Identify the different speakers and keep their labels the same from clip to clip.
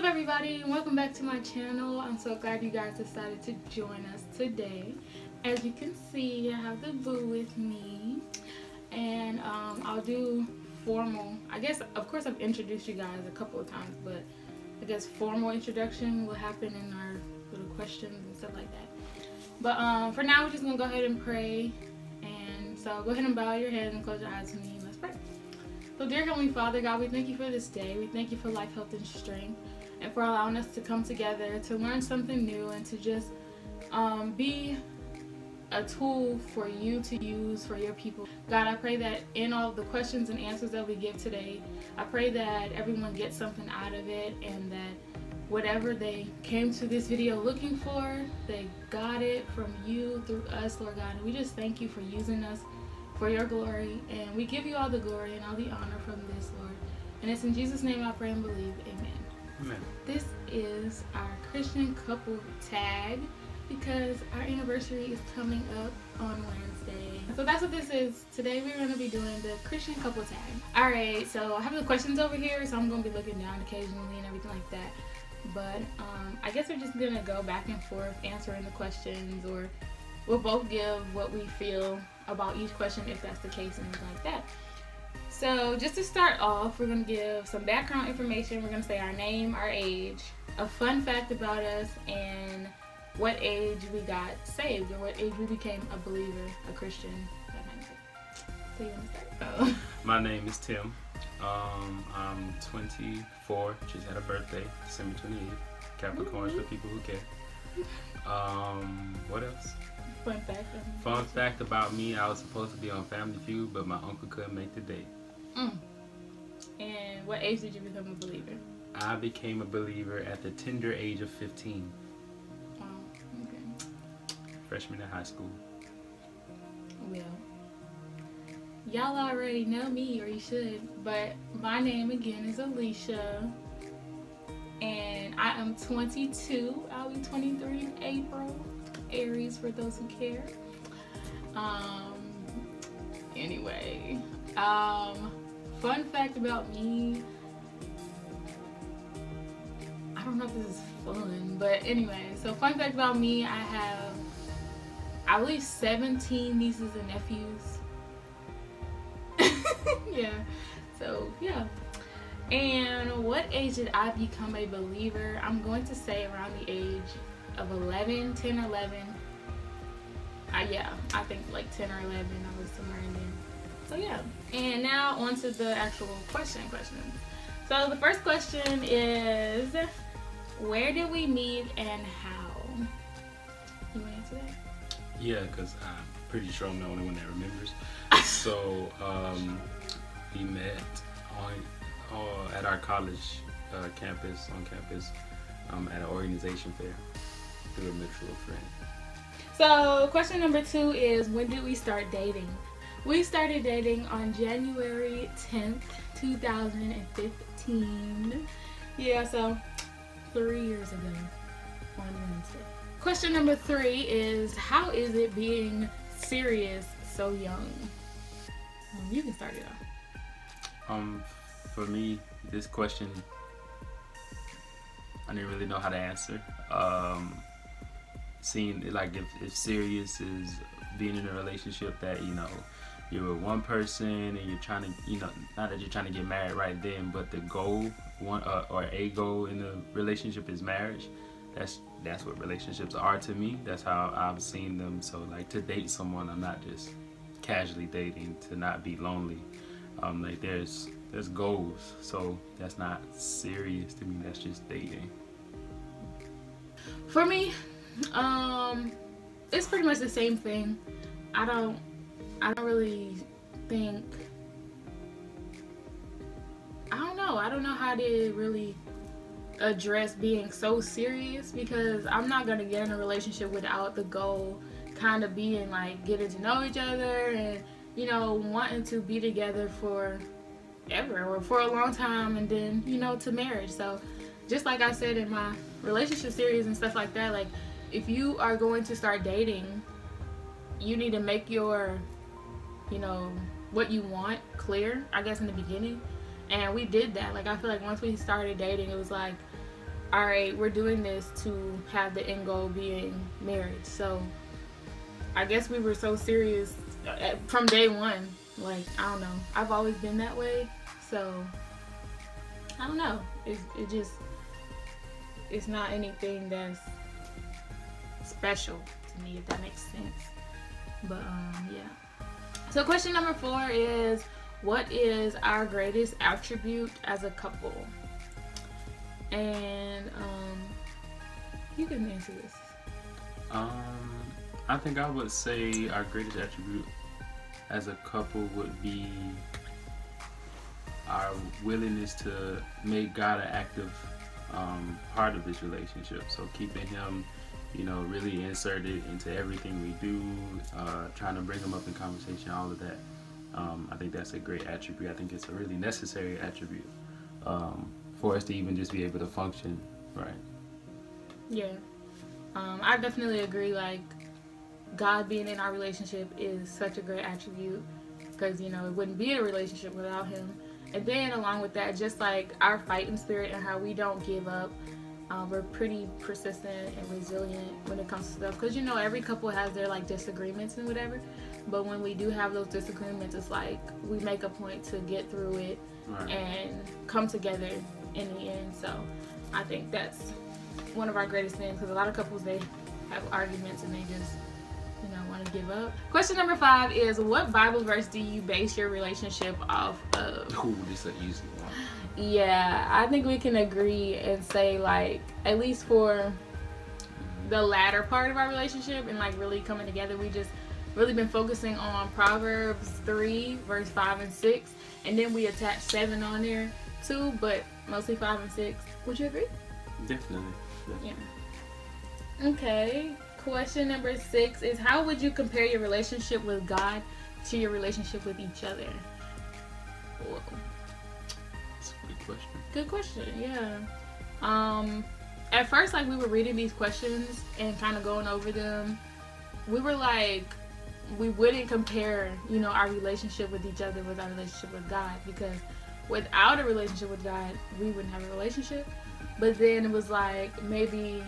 Speaker 1: up everybody, and welcome back to my channel. I'm so glad you guys decided to join us today. As you can see, I have the boo with me, and I'll do formal, I guess, of course I've introduced you guys a couple of times, but I guess formal introduction will happen in our little questions and stuff like that. But for now, we're just gonna go ahead and pray. And so go ahead and bow your head and close your eyes with me. Let's pray. So dear Heavenly Father, God, we thank you for this day. We thank you for life, health, and strength, and for allowing us to come together to learn something new and to just be a tool for you to use for your people. God, I pray that in all the questions and answers that we give today, I pray that everyone gets something out of it, and that whatever they came to this video looking for, they got it from you through us, Lord God. And we just thank you for using us for your glory, and we give you all the glory and all the honor from this, Lord. And it's in Jesus' name I pray and believe. Amen.
Speaker 2: Amen.
Speaker 1: This is our Christian couple tag because our anniversary is coming up on Wednesday. So that's what this is. Today we're going to be doing the Christian couple tag. Alright, so I have the questions over here, so I'm going to be looking down occasionally and everything like that. But I guess we're just going to go back and forth answering the questions, or we'll both give what we feel about each question if that's the case and everything like that. So just to start off, we're going to give some background information. We're going to say our name, our age, a fun fact about us, and what age we got saved, or what age we became a believer, a Christian, that kind of thing. So you want to start? Oh.
Speaker 2: My name is Tim. I'm 24, just had a birthday, December 28th. Capricorns for people who care. What else?
Speaker 1: Fun fact.
Speaker 2: Fun fact about me, I was supposed to be on Family Feud, but my uncle couldn't make the date.
Speaker 1: And what age did you become a believer?
Speaker 2: I became a believer at the tender age of 15.
Speaker 1: Oh, okay.
Speaker 2: Freshman in high school.
Speaker 1: Well, y'all already know me, or you should, but my name again is Alicia, and I am 22. I'll be 23 in April. Aries for those who care. Anyway, fun fact about me, I don't know if this is fun, but anyway, so fun fact about me, I have, I believe, 17 nieces and nephews. Yeah, so yeah. And what age did I become a believer? I'm going to say around the age of 11, 10 or 11. Yeah, I think like 10 or 11, I was somewhere in there. So yeah, and now on to the actual questions. So the first question is, where did we meet and how? You want to answer that?
Speaker 2: Yeah, because I'm pretty sure I'm the only one that remembers. So we met at our college campus, at an organization fair through a mutual friend.
Speaker 1: So question number 2 is, when did we start dating? We started dating on January 10th, 2015. Yeah, so 3 years ago on Wednesday. Question number 3 is, how is it being serious so young? You can start it off.
Speaker 2: For me, this question, I didn't really know how to answer. Seeing like if serious is being in a relationship that, you know, you're with one person and you're trying to, you know, not that you're trying to get married right then, but the goal, or a goal in the relationship is marriage. That's what relationships are to me. That's how I've seen them. So like, to date someone, I'm not just casually dating, to not be lonely. Like there's goals, so that's not serious to me. That's just dating.
Speaker 1: For me, it's pretty much the same thing. I don't really think, I don't know how to really address being so serious, because I'm not gonna get in a relationship without the goal kind of being like getting to know each other and, you know, wanting to be together forever or for a long time, and then, you know, to marriage. So just like I said in my relationship series and stuff like that, like, if you are going to start dating, you need to make your, you know, what you want clear, I guess, in the beginning. And we did that. Like, I feel like once we started dating, it was like, all right, we're doing this to have the end goal being marriage. So I guess we were so serious from day one. Like, I don't know. I've always been that way. So I don't know. It's not anything that's special to me, if that makes sense. But yeah. So question number 4 is, what is our greatest attribute as a couple? And you can answer this.
Speaker 2: I think I would say our greatest attribute as a couple would be our willingness to make God an active part of this relationship. So keeping him, you know, really inserted into everything we do, trying to bring him up in conversation, all of that. I think that's a great attribute. I think it's a really necessary attribute for us to even just be able to function, right? Yeah.
Speaker 1: I definitely agree. Like, God being in our relationship is such a great attribute, because, you know, it wouldn't be a relationship without him. And then along with that, just like our fighting spirit and how we don't give up. We're pretty persistent and resilient when it comes to stuff, because, you know, every couple has their like disagreements and whatever, but when we do have those disagreements, it's like we make a point to get through it, right, and come together in the end. So I think that's one of our greatest things, because a lot of couples, they have arguments and they just, you know, want to give up. Question number 5 is, what Bible verse do you base your relationship off of?
Speaker 2: Ooh, this is an easy one.
Speaker 1: Yeah, I think we can agree and say, like, at least for the latter part of our relationship and like really coming together, we just really been focusing on Proverbs 3 verse 5 and 6, and then we attach 7 on there too, but mostly 5 and 6. Would you agree?
Speaker 2: Definitely.
Speaker 1: Yeah. Okay. Question number 6 is, how would you compare your relationship with God to your relationship with each other? Whoa.
Speaker 2: That's a good question.
Speaker 1: Good question, yeah. At first, like, we were reading these questions and kind of going over them, we were like, we wouldn't compare, you know, our relationship with each other with our relationship with God, because without a relationship with God, we wouldn't have a relationship. But then it was like, maybe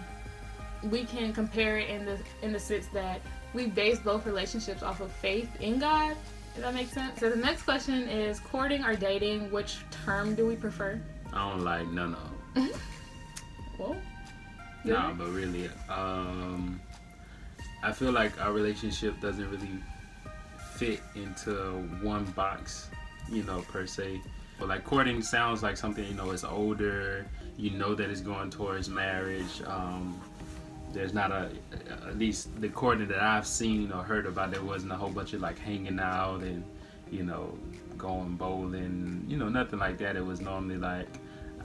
Speaker 1: we can compare it in the sense that we base both relationships off of faith in God. Does that make sense? So the next question is, courting or dating, which term do we prefer?
Speaker 2: I don't like none of them.
Speaker 1: Well,
Speaker 2: no, but really, I feel like our relationship doesn't really fit into one box, you know, per se. But like, courting sounds like something, you know, it's older, you know that it's going towards marriage. There's not at least the courting that I've seen or heard about, there wasn't a whole bunch of like hanging out and, you know, going bowling, you know, nothing like that. It was normally like,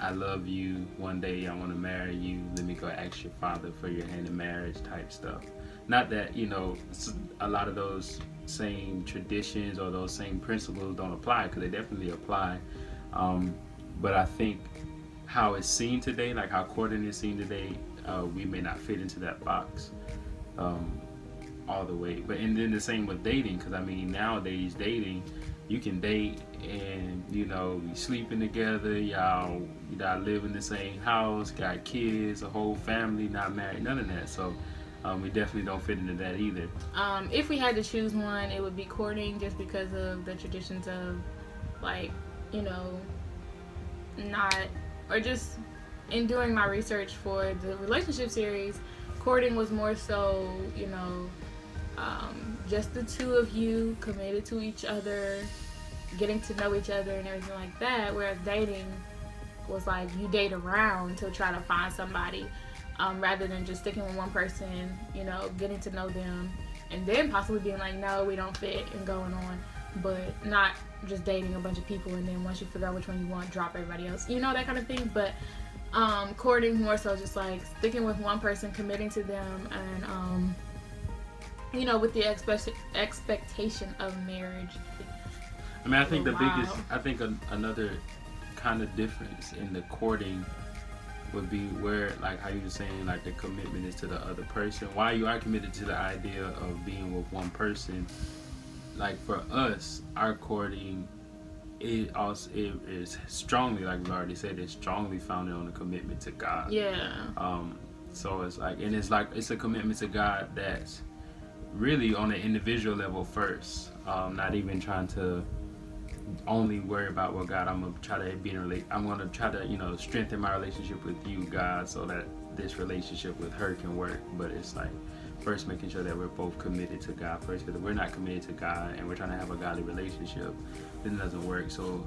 Speaker 2: I love you, one day I want to marry you, let me go ask your father for your hand in marriage type stuff. Not that, you know, a lot of those same traditions or those same principles don't apply, because they definitely apply. But I think how it's seen today, like how courting is seen today, we may not fit into that box all the way. But and then the same with dating, because I mean, nowadays dating, you can date and, you know, you sleeping together, y'all live in the same house, got kids, a whole family, not married, none of that. So we definitely don't fit into that either.
Speaker 1: If we had to choose one, it would be courting, just because of the traditions of, like, you know, just in doing my research for the relationship series, courting was more so, you know, just the two of you committed to each other, getting to know each other and everything like that, whereas dating was like, you date around to try to find somebody, rather than just sticking with one person, you know, getting to know them and then possibly being like, no, we don't fit, and going on, but not just dating a bunch of people and then once you figure out which one you want, drop everybody else, you know, that kind of thing. But courting more so just like sticking with one person, committing to them, and you know, with the expectation of marriage.
Speaker 2: I mean, I think another kind of difference in the courting would be where, like how you were saying, like the commitment is to the other person. While you are committed to the idea of being with one person, like for us, our courting it also it is strongly, like we already said, it's strongly founded on a commitment to God.
Speaker 1: Yeah.
Speaker 2: So it's like, and it's a commitment to God that's really on an individual level first. Not even trying to only worry about, well, God, I'm gonna try to be in I'm gonna try to, you know, strengthen my relationship with you, God, so that this relationship with her can work. But it's like first making sure that we're both committed to God first, because if we're not committed to God and we're trying to have a godly relationship, then it doesn't work. So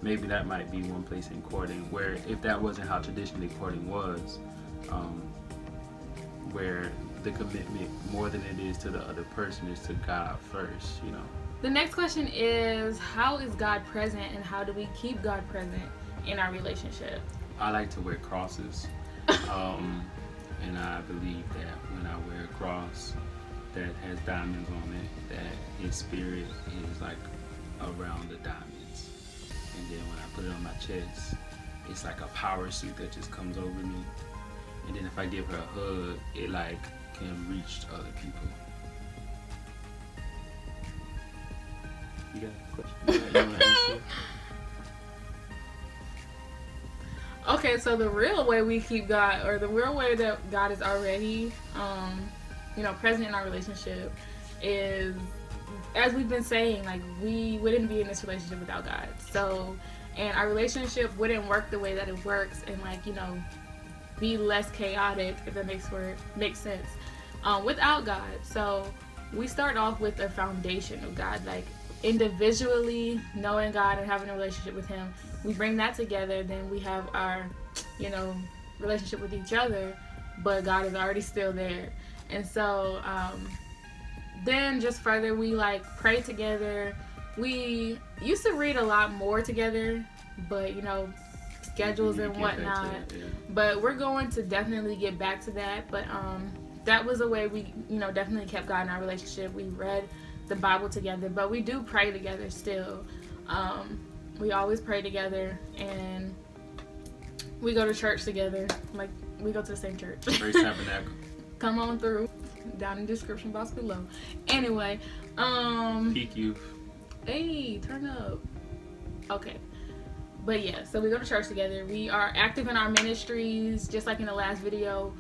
Speaker 2: maybe that might be one place in courting where, if that wasn't how traditionally courting was, where the commitment more than it is to the other person is to God first, you know.
Speaker 1: The next question is, how is God present, and how do we keep God present in our relationship?
Speaker 2: I like to wear crosses, and I believe that when I wear a cross that has diamonds on it, that His spirit is like around the diamonds. And then when I put it on my chest, it's like a power suit that just comes over me. And then if I give her a hug, it like can reach to other people. You got a question? You want to answer?
Speaker 1: Okay, so the real way we keep God, or the real way that God is already, you know, present in our relationship is, as we've been saying, like, we wouldn't be in this relationship without God. So, and our relationship wouldn't work the way that it works, and, like, you know, be less chaotic, if that makes sense, without God. So we start off with a foundation of God, like individually knowing God and having a relationship with Him. We bring that together, then we have our, you know, relationship with each other, but God is already still there. And so then just further, we like pray together. We used to read a lot more together, but, you know, schedules and whatnot,
Speaker 2: yeah.
Speaker 1: But we're going to definitely get back to that. But that was a way we, you know, definitely kept God in our relationship. We read the Bible together, but we do pray together still. We always pray together, and we go to church together. Like, we go to the same church.
Speaker 2: Praise Tabernacle.
Speaker 1: Come on through, down in the description box below. Anyway,
Speaker 2: Peak Youth.
Speaker 1: hey, turn up. Okay. But yeah, so we go to church together. We are active in our ministries, just like in the last video.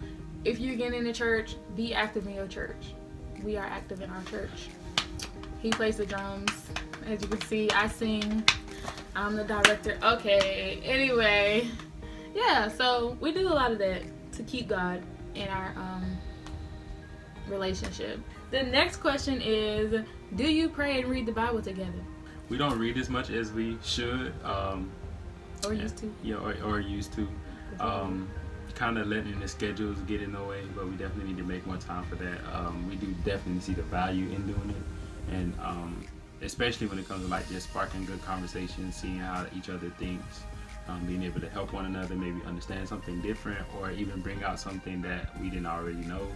Speaker 1: If you're getting into church, be active in your church. We are active in our church. He plays the drums. As you can see, I sing. I'm the director. Okay, anyway. Yeah, so we do a lot of that to keep God in our relationship. The next question is, do you pray and read the Bible together?
Speaker 2: We don't read as much as we should.
Speaker 1: Or used to.
Speaker 2: Yeah, or used to. Kind of letting the schedules get in the way, but we definitely need to make more time for that. We do definitely see the value in doing it, and especially when it comes to like just sparking good conversations, seeing how each other thinks, being able to help one another, maybe understand something different, or even bring out something that we didn't already know.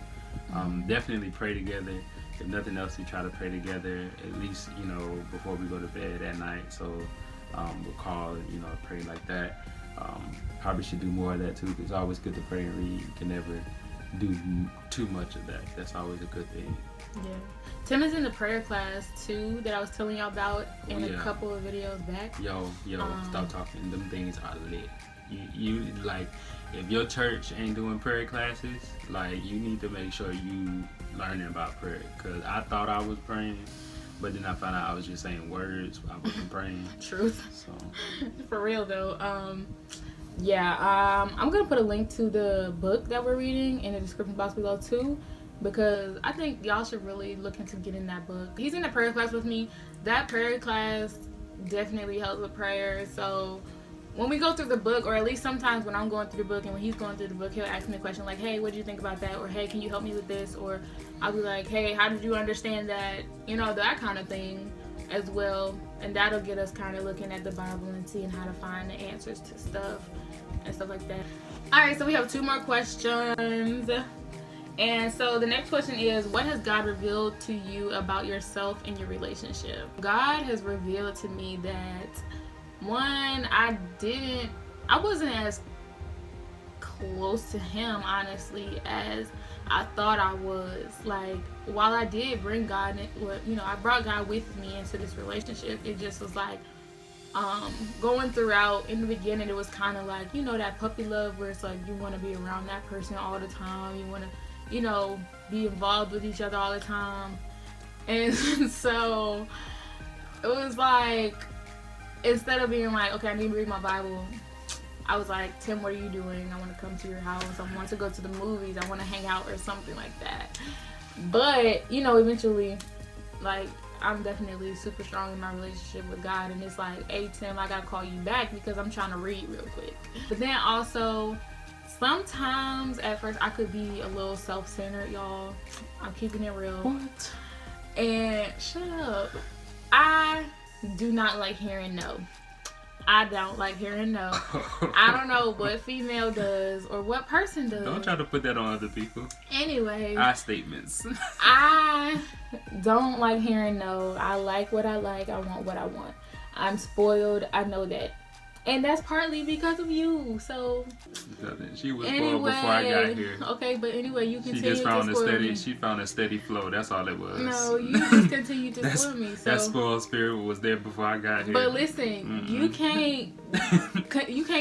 Speaker 2: Definitely pray together. If nothing else, we try to pray together at least, you know, before we go to bed at night. So we'll call, you know, pray like that. Probably should do more of that too, because it's always good to pray and read. You can never do too much of that. That's always a good thing.
Speaker 1: Yeah. Tim is in the prayer class too that I was telling y'all about in a couple of videos back.
Speaker 2: Yo, stop talking. Them things are lit. You like, if your church ain't doing prayer classes, like, you need to make sure you learning about prayer. Cause I thought I was praying, but then I found out I was just saying words. I wasn't praying.
Speaker 1: Truth.
Speaker 2: So
Speaker 1: for real though. I'm gonna put a link to the book that we're reading in the description box below too, because I think y'all should really look into getting that book. He's in the prayer class with me. That prayer class definitely helps with prayer. So when we go through the book, or at least sometimes when I'm going through the book and when he's going through the book, he'll ask me a question like, hey, what do you think about that? Or hey, can you help me with this? Or I'll be like, hey, how did you understand that? You know, that kind of thing as well. And that'll get us kind of looking at the Bible and seeing how to find the answers to stuff and stuff like that. Alright, so we have 2 more questions. And so the next question is, what has God revealed to you about yourself and your relationship? God has revealed to me that, one, I wasn't as close to Him, honestly, as I thought I was. Like, while I did bring God, you know, I brought God with me into this relationship, it just was like, going throughout, in the beginning, it was kind of like, you know, that puppy love where it's like you want to be around that person all the time. You want to, you know, be involved with each other all the time. And so it was like, instead of being like, okay, I need to read my Bible, I was like, Tim, what are you doing? I want to come to your house. I want to go to the movies. I want to hang out or something like that. But, you know, eventually, like, I'm definitely super strong in my relationship with God. And it's like, hey, Tim, I got to call you back because I'm trying to read real quick. But then also, sometimes at first I could be a little self-centered, y'all. I'm keeping it real.
Speaker 2: What?
Speaker 1: And shut up. I do not like hearing no. I don't like hearing no. I don't know what female does or what person does.
Speaker 2: Don't try to put that on other people.
Speaker 1: Anyway.
Speaker 2: Our statements.
Speaker 1: I don't like hearing no. I like what I like. I want what I want. I'm spoiled. I know that. And that's partly because of you. So
Speaker 2: she was spoiled before I got here.
Speaker 1: Okay, but anyway, you continue
Speaker 2: to spoil me.
Speaker 1: She
Speaker 2: found a steady flow. That's all it was.
Speaker 1: No, you just continue to spoil me. So
Speaker 2: that spoiled spirit was there before I got here.
Speaker 1: But listen, you can't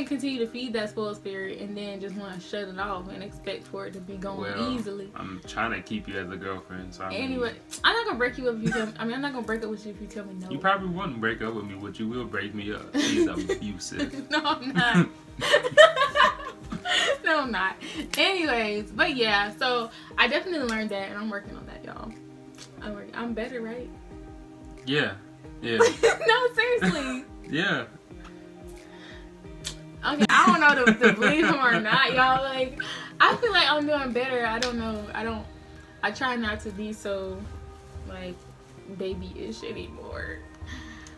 Speaker 1: continue to feed that spoiled spirit and then just want to shut it off and expect for it to be going easily.
Speaker 2: I'm trying to keep you as a girlfriend. So
Speaker 1: anyway, I'm not gonna break you up if you tell me. I'm not gonna break up with you if you tell me no.
Speaker 2: You probably wouldn't break up with me, but you will break me up. She's abusive.
Speaker 1: No, I'm not. No, I'm not. Anyways, but yeah, so I definitely learned that, and I'm working on that, y'all. I'm better, right?
Speaker 2: Yeah. No,
Speaker 1: seriously.
Speaker 2: Yeah.
Speaker 1: Okay, I don't know to believe him or not, y'all. Like, I feel like I'm doing better. I don't know. I try not to be so, like, babyish anymore.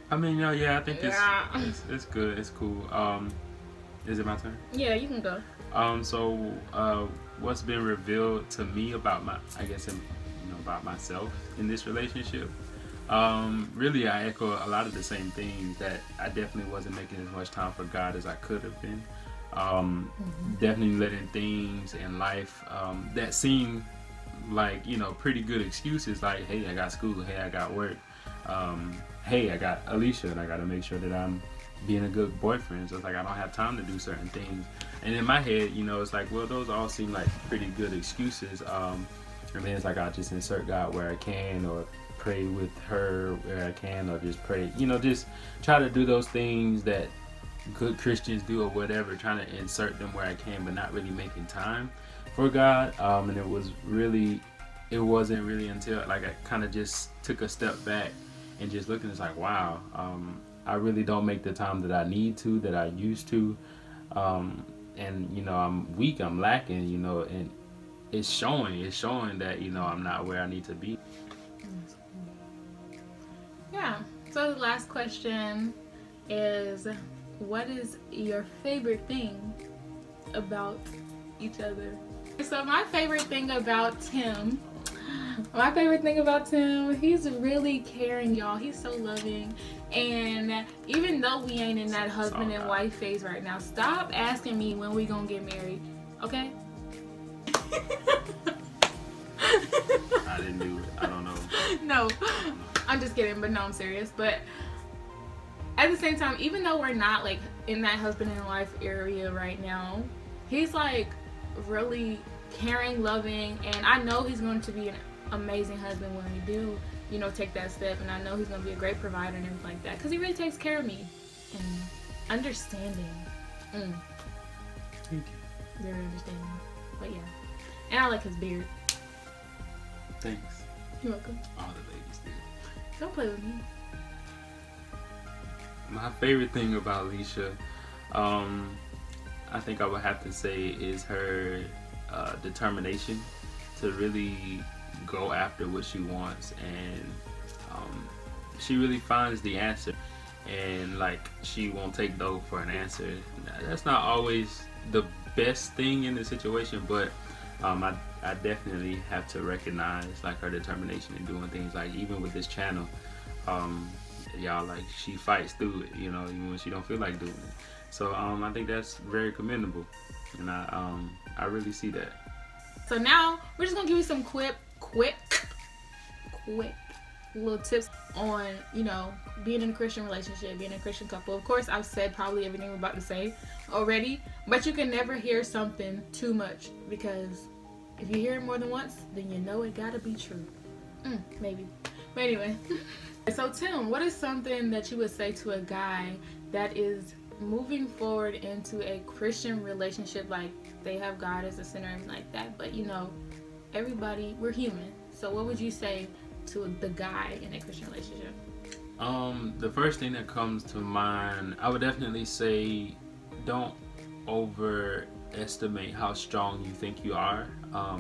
Speaker 2: I mean, I think it's good. It's cool. Is it my turn?
Speaker 1: Yeah, you can go.
Speaker 2: So what's been revealed to me about about myself in this relationship? Really, I echo a lot of the same things, that I definitely wasn't making as much time for God as I could have been. Definitely letting things in life that seem like, pretty good excuses, like, hey, I got school, hey, I got work, hey, I got Alicia, and I got to make sure that I'm being a good boyfriend. So it's like I don't have time to do certain things. And in my head, it's like, well, those all seem like pretty good excuses. And then it's like I just insert God where I can, or pray with her where I can, or just pray, just try to do those things that good Christians do or whatever, trying to insert them where I can, but not really making time for God. And it wasn't really until like I kind of just took a step back and just looking, it's like, wow, I really don't make the time that I need to, that I used to. And I'm weak, I'm lacking, and it's showing that, I'm not where I need to be.
Speaker 1: Yeah. So the last question is, what is your favorite thing about each other? So my favorite thing about Tim, he's really caring, y'all. He's so loving. And even though we ain't in that husband and wife phase right now, stop asking me when we gonna get married, okay?
Speaker 2: I didn't do it. I don't know.
Speaker 1: No, I'm just kidding, but no, I'm serious. But at the same time, even though we're not like in that husband and wife area right now, he's like really caring, loving, and I know he's going to be an amazing husband when we do, take that step. And I know he's going to be a great provider and everything like that, because he really takes care of me and understanding.
Speaker 2: Thank you.
Speaker 1: Very understanding. But yeah, and I like his beard.
Speaker 2: Thanks.
Speaker 1: You're welcome.
Speaker 2: All the ladies do.
Speaker 1: Don't play with me.
Speaker 2: My favorite thing about Alicia, I think I would have to say, is her determination to really go after what she wants, and she really finds the answer, and like she won't take no for an answer. That's not always the best thing in the situation, but I definitely have to recognize like her determination in doing things. Like even with this channel, y'all, like she fights through it, even when she don't feel like doing it. So I think that's very commendable, and I really see that.
Speaker 1: So now we're just gonna give you some quick little tips on, you know, being in a Christian relationship, being in a Christian couple. Of course, I've said probably everything we're about to say already, but you can never hear something too much, because if you hear it more than once, then you know it gotta be true. Maybe. But anyway. So Tim, what is something that you would say to a guy that is moving forward into a Christian relationship? Like, they have God as the center and like that, but you know, everybody, we're human. So what would you say to the guy in a Christian relationship?
Speaker 2: The first thing that comes to mind, I would definitely say, don't overestimate how strong you think you are,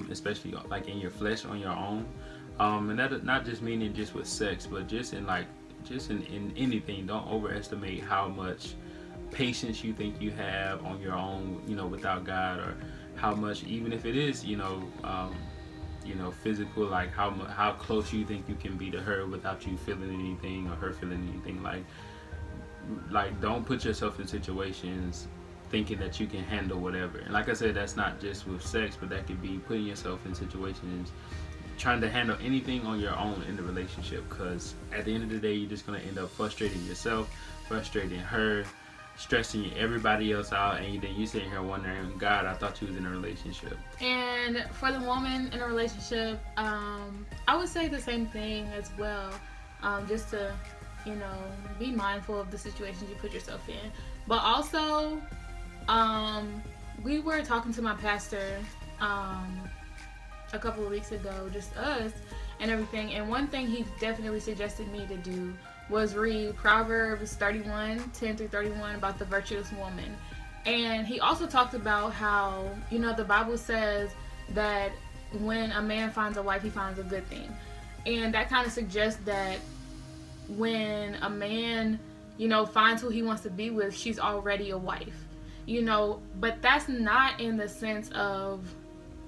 Speaker 2: especially like in your flesh on your own. And that not just meaning just with sex, but just in anything. Don't overestimate how much patience you think you have on your own, you know, without God, or how much, even if it is, you know, physical, like how close you think you can be to her without you feeling anything or her feeling anything. Like don't put yourself in situations thinking that you can handle whatever. And like I said, that's not just with sex, but that could be putting yourself in situations trying to handle anything on your own in the relationship, because at the end of the day, you're just going to end up frustrating yourself, frustrating her, stressing everybody else out, and then you sitting here wondering, God, I thought you was in a relationship.
Speaker 1: And for the woman in a relationship, I would say the same thing as well. Just to, you know, be mindful of the situations you put yourself in. But also, we were talking to my pastor a couple of weeks ago, just us and everything, and one thing he definitely suggested me to do was read Proverbs 31:10-31 about the virtuous woman. And he also talked about how, you know, the Bible says that when a man finds a wife, he finds a good thing. And that kind of suggests that when a man, you know, finds who he wants to be with, she's already a wife, you know. But that's not in the sense of,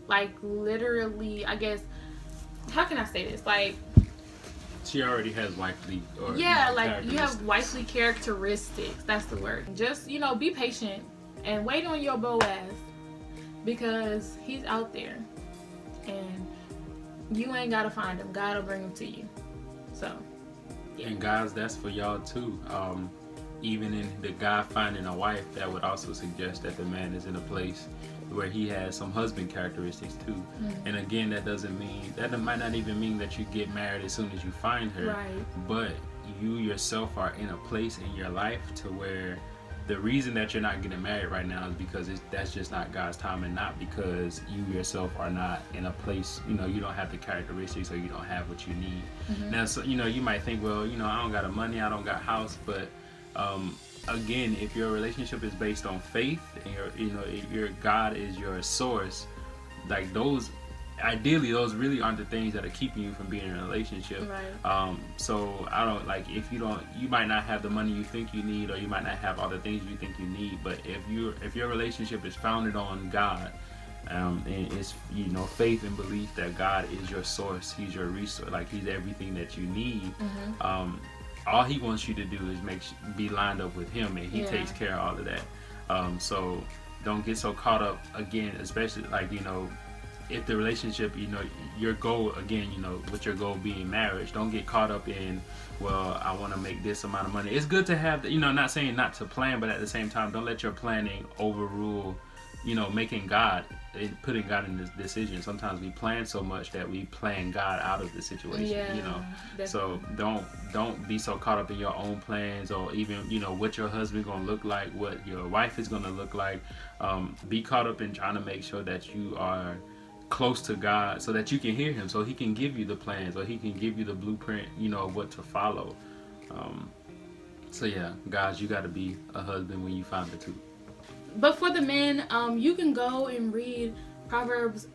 Speaker 1: like, literally, I guess, how can I say this? Like,
Speaker 2: she already has wifely, or
Speaker 1: yeah, like, you have wifely characteristics. That's the word. Just, you know, be patient and wait on your Boaz, because he's out there and you ain't gotta find him. God will bring him to you. So yeah.
Speaker 2: And guys, that's for y'all too. Even in the guy finding a wife, that would also suggest that the man is in a place where he has some husband characteristics too. And again, that might not even mean that you get married as soon as you find her,
Speaker 1: right? But
Speaker 2: you yourself are in a place in your life to where the reason that you're not getting married right now is because that's just not God's time, and not because you yourself are not in a place, you know, you don't have the characteristics, or you don't have what you need. Now, so, you know, you might think, well, you know, I don't got the money, I don't got a house, but again, if your relationship is based on faith, and your God is your source, like, those, ideally, those really aren't the things that are keeping you from being in a relationship.
Speaker 1: Right.
Speaker 2: So I don't, like, if you might not have the money you think you need, or you might not have all the things you think you need, but if your relationship is founded on God, and it's, you know, faith and belief that God is your source, He's your resource, like, He's everything that you need. All He wants you to do is be lined up with Him, and He takes care of all of that. So don't get so caught up, again, especially, like, you know, if the relationship, you know, your goal, again, you know, with your goal being marriage, don't get caught up in, well, I want to make this amount of money. It's good to have, you know, not saying not to plan, but at the same time, don't let your planning overrule, you know, putting God in this decision. Sometimes we plan so much that we plan God out of the situation, you know. Definitely. So don't be so caught up in your own plans, or even, you know, what your husband gonna look like, what your wife is gonna look like. Be caught up in trying to make sure that you are close to God, so that you can hear Him, so He can give you the plans, or He can give you the blueprint, you know, of what to follow. So yeah, guys, you got to be a husband when you find it too.
Speaker 1: But for the men, you can go and read Proverbs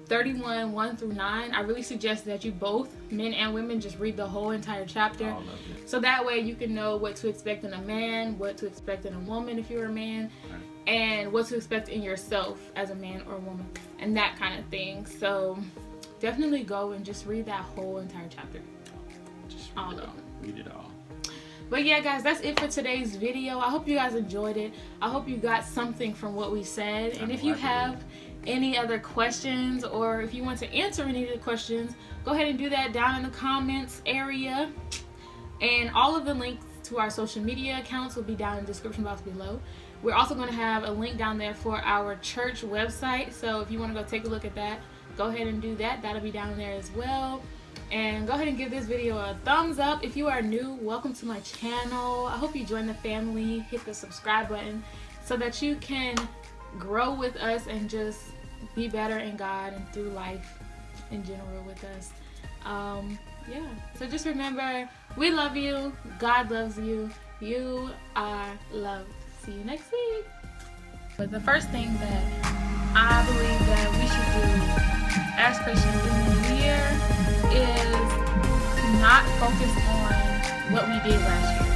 Speaker 1: 31:1-9. I really suggest that you both, men and women, just read the whole entire chapter. So that way you can know what to expect in a man, what to expect in a woman if you're a man, and what to expect in yourself as a man or a woman, and that kind of thing. So definitely go and just read that whole entire chapter.
Speaker 2: Just read it all.
Speaker 1: But yeah, guys, that's it for today's video. I hope you guys enjoyed it. I hope you got something from what we said. And if you have any other questions, or if you want to answer any of the questions, go ahead and do that down in the comments area. And all of the links to our social media accounts will be down in the description box below. We're also going to have a link down there for our church website, so if you want to go take a look at that, go ahead and do that. That'll be down there as well. And go ahead and give this video a thumbs up. If you are new, welcome to my channel. I hope you join the family. Hit the subscribe button so that you can grow with us and just be better in God and through life in general with us. Yeah, so just remember, we love you, God loves you, you are loved. See you next week. But the first thing that I believe that we should do as Christians in the new year is not focus on what we did last year.